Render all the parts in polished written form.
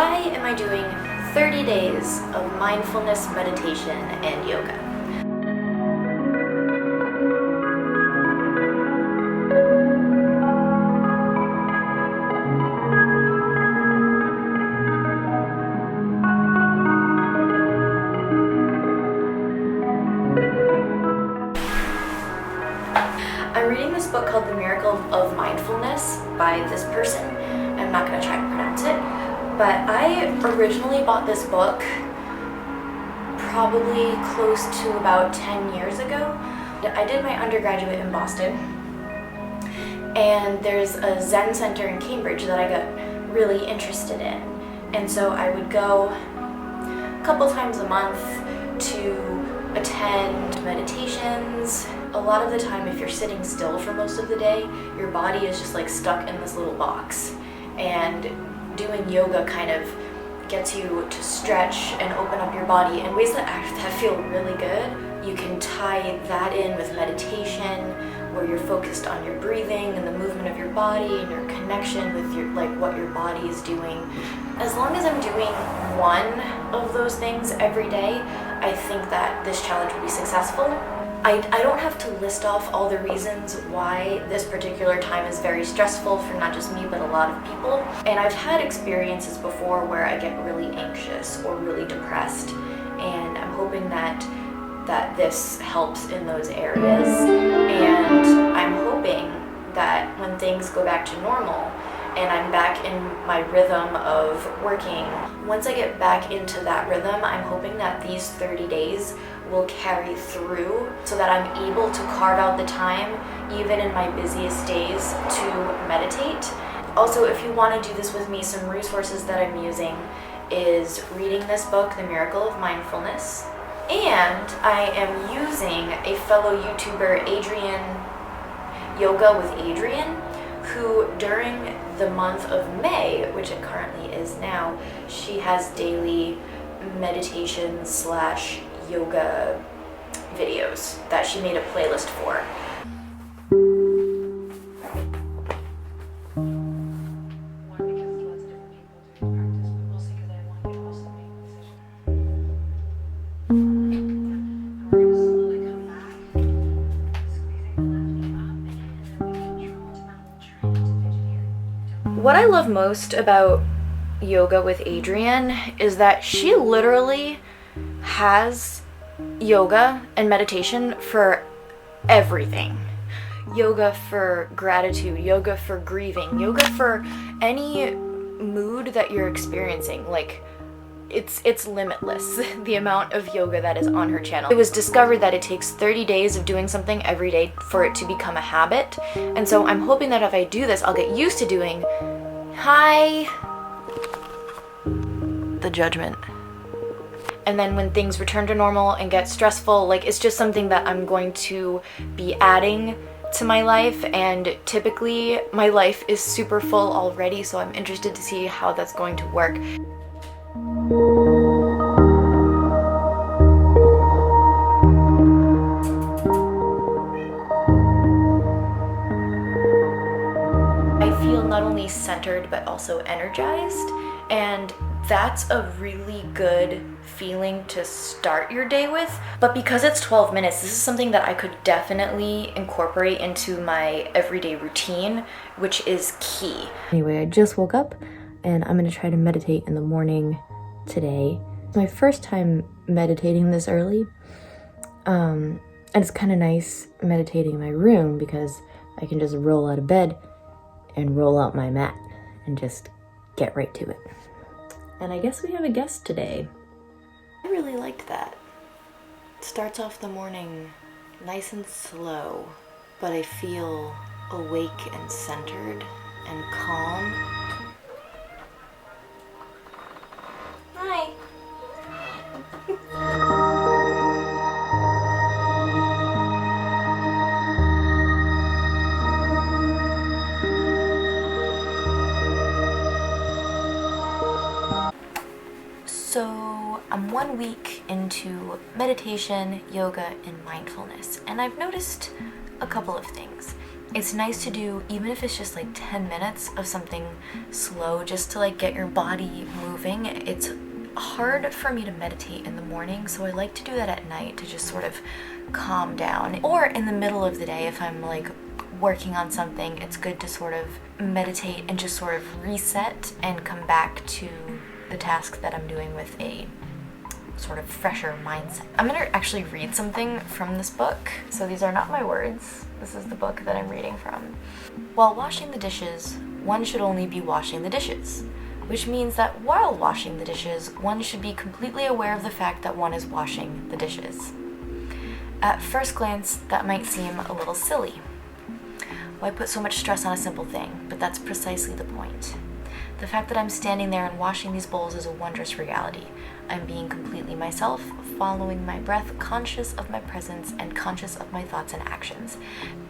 Why am I doing 30 days of mindfulness, meditation, and yoga? I'm reading this book called The Miracle of Mindfulness by this person. I'm not going to try to pronounce it, but I originally bought this book probably close to about 10 years ago. I did my undergraduate in Boston, and there's a Zen center in Cambridge that I got really interested in. And so I would go a couple times a month to attend meditations. A lot of the time, if you're sitting still for most of the day, your body is just like stuck in this little box. And doing yoga kind of gets you to stretch and open up your body in ways that feel really good. You can tie that in with meditation, where you're focused on your breathing and the movement of your body and your connection with your what your body is doing. As long as I'm doing one of those things every day, I think that this challenge will be successful. I don't have to list off all the reasons why this particular time is very stressful for not just me, but a lot of people. And I've had experiences before where I get really anxious or really depressed, and I'm hoping that this helps in those areas. And I'm hoping that when things go back to normal and I'm back in my rhythm of working, once I get back into that rhythm, I'm hoping that these 30 days will carry through so that I'm able to carve out the time, even in my busiest days, to meditate. Also, if you want to do this with me, some resources that I'm using is reading this book, The Miracle of Mindfulness, and I am using a fellow YouTuber, Adriene, Yoga with Adriene, who during the month of May, which it currently is now, she has daily meditation / yoga videos that she made a playlist for. What I love most about Yoga with Adriene is that she literally has yoga and meditation for everything. Yoga for gratitude, yoga for grieving, yoga for any mood that you're experiencing. Like, it's limitless, the amount of yoga that is on her channel. It was discovered that it takes 30 days of doing something every day for it to become a habit. And so I'm hoping that if I do this, I'll get used to doing, the judgment. And then when things return to normal and get stressful, like, it's just something that I'm going to be adding to my life. And typically my life is super full already, so I'm interested to see how that's going to work. I feel not only centered but also energized, and that's a really good feeling to start your day with. But because it's 12 minutes, this is something that I could definitely incorporate into my everyday routine, which is key. Anyway, I just woke up and I'm gonna try to meditate in the morning today. It's my first time meditating this early, and it's kind of nice meditating in my room because I can just roll out of bed and roll out my mat and just get right to it. And I guess we have a guest today. I really liked that. It starts off the morning nice and slow, but I feel awake and centered and calm. Hi. So I'm 1 week into meditation, yoga, and mindfulness, and I've noticed a couple of things. It's nice to do, even if it's just like 10 minutes of something slow, just to like get your body moving. It's hard for me to meditate in the morning, so I like to do that at night to just sort of calm down. Or in the middle of the day, if I'm like working on something, it's good to sort of meditate and just sort of reset and come back to the task that I'm doing with a sort of fresher mindset. I'm gonna actually read something from this book. So these are not my words. This is the book that I'm reading from. While washing the dishes, one should only be washing the dishes, which means that while washing the dishes, one should be completely aware of the fact that one is washing the dishes. At first glance, that might seem a little silly. Why put so much stress on a simple thing? But that's precisely the point. The fact that I'm standing there and washing these bowls is a wondrous reality. I'm being completely myself, following my breath, conscious of my presence and conscious of my thoughts and actions.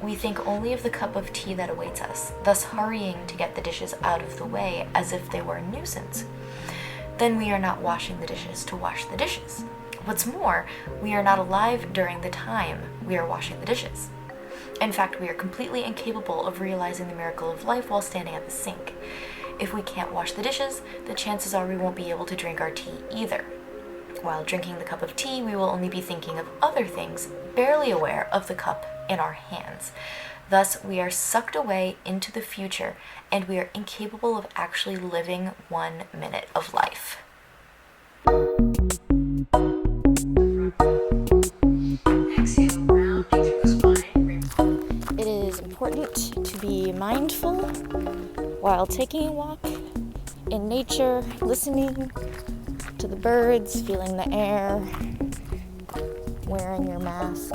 We think only of the cup of tea that awaits us, thus hurrying to get the dishes out of the way as if they were a nuisance. Then we are not washing the dishes to wash the dishes. What's more, we are not alive during the time we are washing the dishes. In fact, we are completely incapable of realizing the miracle of life while standing at the sink. If we can't wash the dishes, the chances are we won't be able to drink our tea either. While drinking the cup of tea, we will only be thinking of other things, barely aware of the cup in our hands. Thus, we are sucked away into the future, and we are incapable of actually living 1 minute of life. It is important to be mindful while taking a walk in nature, listening to the birds, feeling the air, wearing your mask.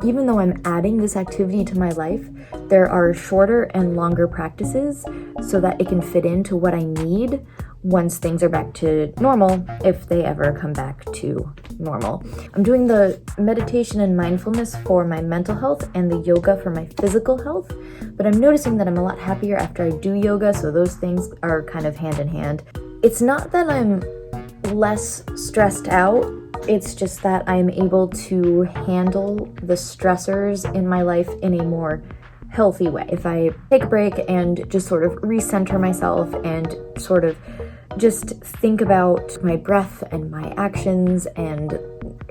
Even though I'm adding this activity to my life, there are shorter and longer practices so that it can fit into what I need once things are back to normal, if they ever come back to normal. I'm doing the meditation and mindfulness for my mental health and the yoga for my physical health, but I'm noticing that I'm a lot happier after I do yoga, so those things are kind of hand in hand. It's not that I'm less stressed out, it's just that I'm able to handle the stressors in my life in a more healthy way. If I take a break and just sort of recenter myself and sort of just think about my breath and my actions and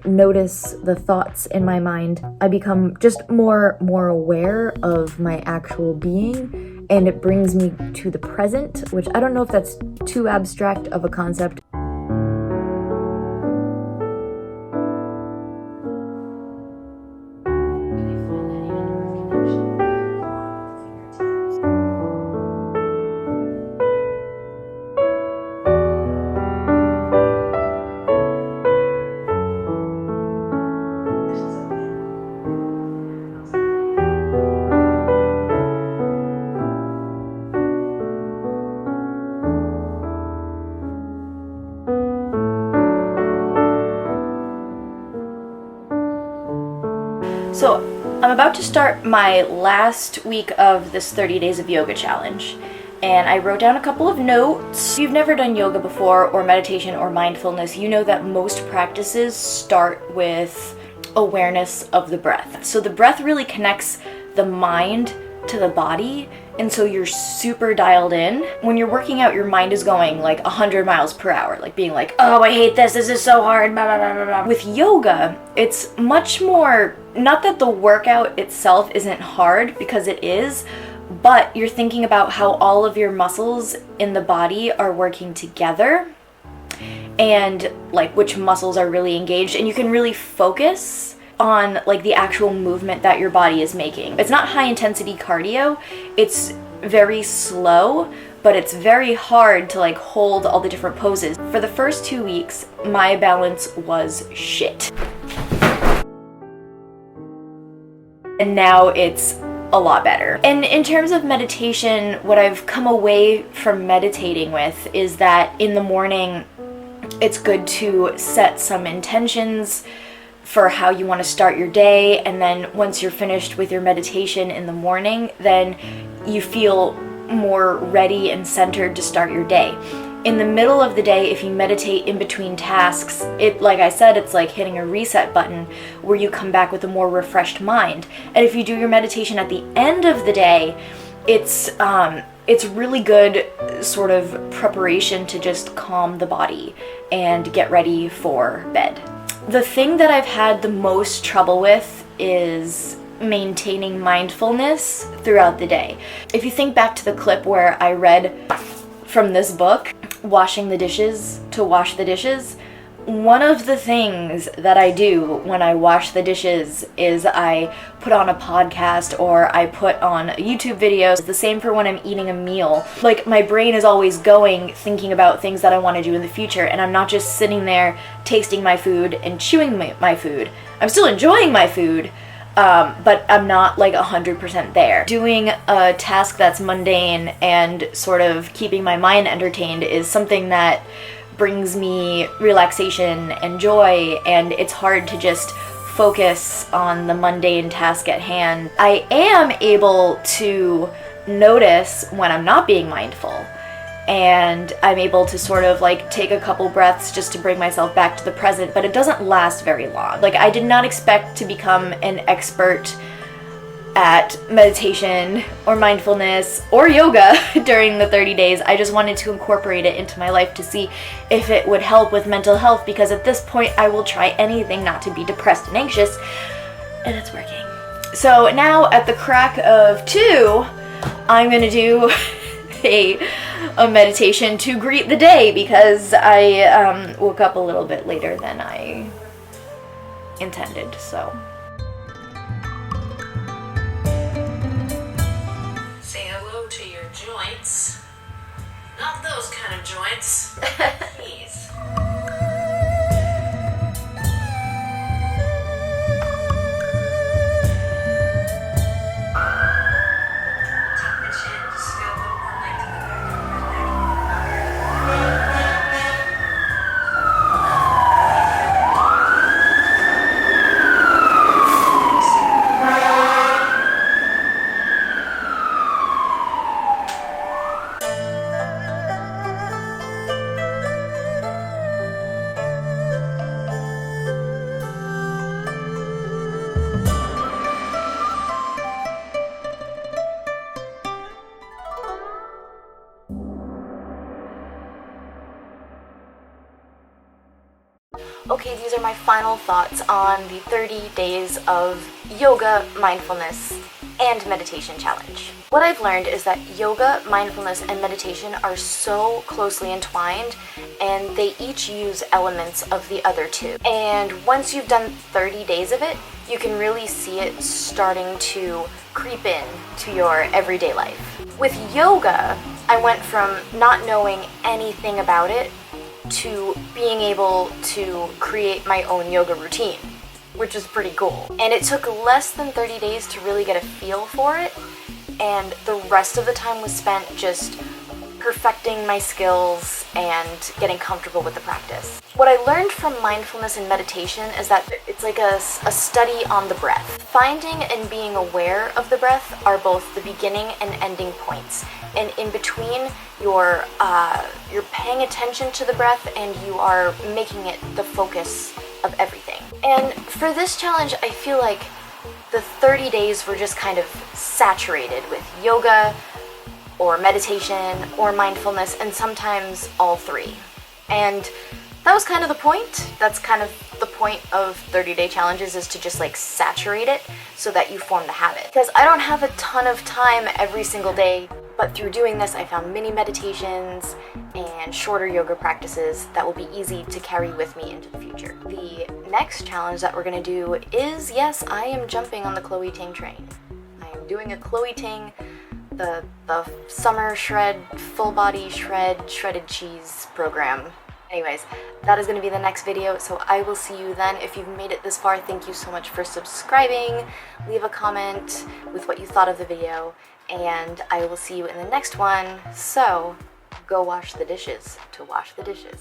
notice the thoughts in my mind, I become just more aware of my actual being, and it brings me to the present, which I don't know if that's too abstract of a concept. So I'm about to start my last week of this 30 days of yoga challenge, and I wrote down a couple of notes. If you've never done yoga before, or meditation, or mindfulness, you know that most practices start with awareness of the breath. So the breath really connects the mind to the body, and so you're super dialed in. When you're working out, your mind is going like 100 miles per hour, like being like, oh, I hate this is so hard, blah, blah, blah, blah, blah. With yoga, it's much more, not that the workout itself isn't hard, because it is, but you're thinking about how all of your muscles in the body are working together and like which muscles are really engaged, and you can really focus on like the actual movement that your body is making. It's not high intensity cardio, it's very slow, but it's very hard to like hold all the different poses. For the first 2 weeks, my balance was shit. And now it's a lot better. And in terms of meditation, what I've come away from meditating with is that in the morning, it's good to set some intentions for how you want to start your day, and then once you're finished with your meditation in the morning, then you feel more ready and centered to start your day. In the middle of the day, if you meditate in between tasks, like I said, it's like hitting a reset button where you come back with a more refreshed mind. And if you do your meditation at the end of the day, it's really good sort of preparation to just calm the body and get ready for bed. The thing that I've had the most trouble with is maintaining mindfulness throughout the day. If you think back to the clip where I read from this book, Washing the Dishes to Wash the Dishes, one of the things that I do when I wash the dishes is I put on a podcast or I put on a YouTube video. It's the same for when I'm eating a meal. Like, my brain is always going, thinking about things that I want to do in the future, and I'm not just sitting there tasting my food and chewing my food. I'm still enjoying my food, but I'm not like 100% there. Doing a task that's mundane and sort of keeping my mind entertained is something that brings me relaxation and joy, and it's hard to just focus on the mundane task at hand. I am able to notice when I'm not being mindful, and I'm able to sort of like take a couple breaths just to bring myself back to the present, but it doesn't last very long. Like, I did not expect to become an expert at meditation or mindfulness or yoga during the 30 days. I just wanted to incorporate it into my life to see if it would help with mental health, because at this point I will try anything not to be depressed and anxious, and it's working. So now at the crack of 2, I'm gonna do a meditation to greet the day, because I woke up a little bit later than I intended, so. Joints. Not those kind of joints. Please. Tuck the chin, just feel a little more length in the back of your neck. Okay, these are my final thoughts on the 30 days of yoga, mindfulness, and meditation challenge. What I've learned is that yoga, mindfulness, and meditation are so closely entwined, and they each use elements of the other two. And once you've done 30 days of it, you can really see it starting to creep in to your everyday life. With yoga, I went from not knowing anything about it to being able to create my own yoga routine, which is pretty cool. And it took less than 30 days to really get a feel for it, and the rest of the time was spent just perfecting my skills and getting comfortable with the practice. What I learned from mindfulness and meditation is that it's like a study on the breath. Finding and being aware of the breath are both the beginning and ending points. And in between, you're paying attention to the breath, and you are making it the focus of everything. And for this challenge, I feel like the 30 days were just kind of saturated with yoga, or meditation, or mindfulness, and sometimes all three. And that was kind of the point. That's kind of the point of 30-day challenges, is to just like saturate it so that you form the habit. Because I don't have a ton of time every single day, but through doing this, I found mini meditations and shorter yoga practices that will be easy to carry with me into the future. The next challenge that we're gonna do is, yes, I am jumping on the Chloe Ting train. I am doing a Chloe Ting, the summer shred, full body shredded cheese program. Anyways, that is going to be the next video, so I will see you then. If you've made it this far, thank you so much for subscribing. Leave a comment with what you thought of the video, and I will see you in the next one. So, go wash the dishes to wash the dishes.